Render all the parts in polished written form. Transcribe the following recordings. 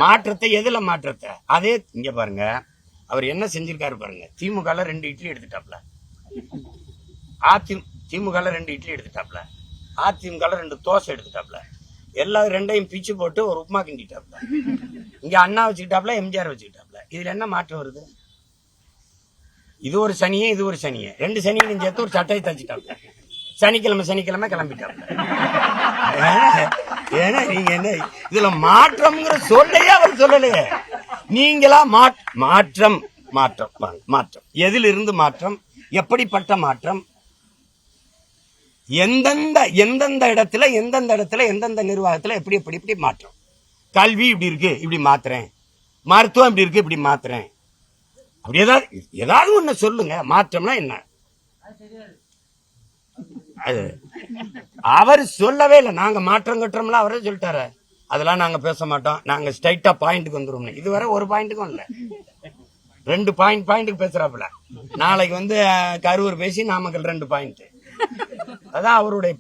மாற்றத்தை எதுல மாற்றத்தை அதே இங்க பாருங்க. அவர் என்ன செஞ்சிருக்காரு பாருங்க. திமுக 2 இட்லி எடுத்துட்டாப்ல, திமுக 2 இட்லி எடுத்துட்டாப்ல, அதிமுக 2 தோசை எடுத்துட்டாப்ல, எல்லா 2ஐயும் பிச்சு போட்டு ஒரு உப்புமா கிண்டிட்டாப்ல. இங்க அண்ணா வச்சுக்கிட்டாப்ல, எம்ஜிஆர் வச்சுக்கிட்டாப்ல. இதுல என்ன மாற்றம் வருது? இது ஒரு சனியே, இது ஒரு சனியே, 2 சனியும் சேர்த்து ஒரு சட்டையை தச்சுட்டாப்ல. சனிக்கிழமை கிளம்பிட்டாப்ல. ஏன்னா நீங்க என்ன இதுல மாற்றம்ங்கிற சொல்லையே அவர் சொல்லலையே. நீங்களா மாற்றம் மாற்றம் எதிலிருந்து மாற்றம், எப்படிப்பட்ட மாற்றம், எந்தெந்த இடத்துல எந்தெந்த நிர்வாகத்துல எப்படி மாற்றம். கல்வி இப்படி இருக்கு, இப்படி மாத்துறேன். மருத்துவம் இப்படி இருக்கு, இப்படி மாத்துறேன். அப்படி ஏதாவது ஒண்ணு சொல்லுங்க. மாற்றம்னா என்ன? அவர் சொல்லவே இல்லை. நாங்க மாற்றம் கட்டுறோம்ல, அவரே சொல்லிட்டாரு. அதெல்லாம் நாங்க பேச மாட்டோம், நாங்க ஸ்ட்ரைட்டா பாயிண்ட்டுக்கு வந்துருவோம். இதுவரை ஒரு பாயிண்ட்டுக்கும் இல்ல, 2 பாயிண்ட்டுக்கு பேசுறாப்புல. நாளைக்கு கரூர் பேசி நாமக்கல் 2 பாயிண்ட். அதான் அவருடைய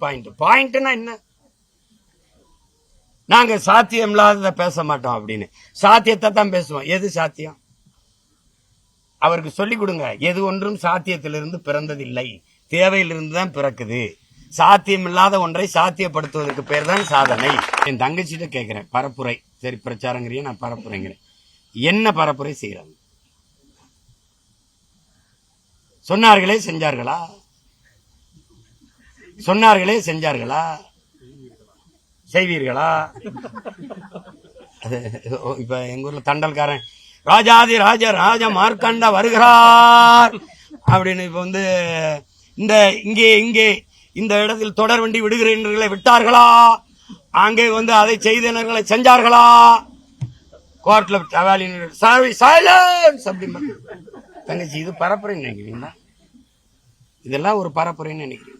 பாயிண்ட்னா என்ன? நாங்க சாத்தியம் இல்லாதத பேச மாட்டோம் அப்படின்னு. சாத்தியத்தை தான் பேசுவோம். எது சாத்தியம்? அவருக்கு சொல்லிக் கொடுங்க. எது ஒன்றும் சாத்தியத்திலிருந்து பிறந்ததில்லை, தேவையிலிருந்து தான் பிறக்குது. சாத்தியம் இல்லாத ஒன்றை சாத்தியப்படுத்துவதற்கு பேர் தான் சாதனை. என் தங்கச்சிட்ட கேட்கிறேன், பரப்புரை சரி பிரச்சாரங்கிறிய, நான் பரப்புரைங்கிறேன். என்ன பரப்புரை செய்யறாங்க? சொன்னார்களே செஞ்சார்களா? சொன்னார்களே செஞ்சார்களா? செய்வீர்களா? இப்ப எங்க ஊர்ல தண்டல்காரன் ராஜாதி ராஜ மார்க்கண்டா வருகிறார் அப்படின்னு இப்ப இங்கே இந்த இடத்தில் தொடர் வண்டி விடுகிறீர்களை விட்டார்களா? அங்கே அதை செய்தனர்களை செஞ்சார்களா? கோர்ட்ல தங்கச்சி, இது பரப்புரைன்னு நினைக்கிறீங்களா? இதெல்லாம் ஒரு பரப்புரைன்னு நினைக்கிறீங்க?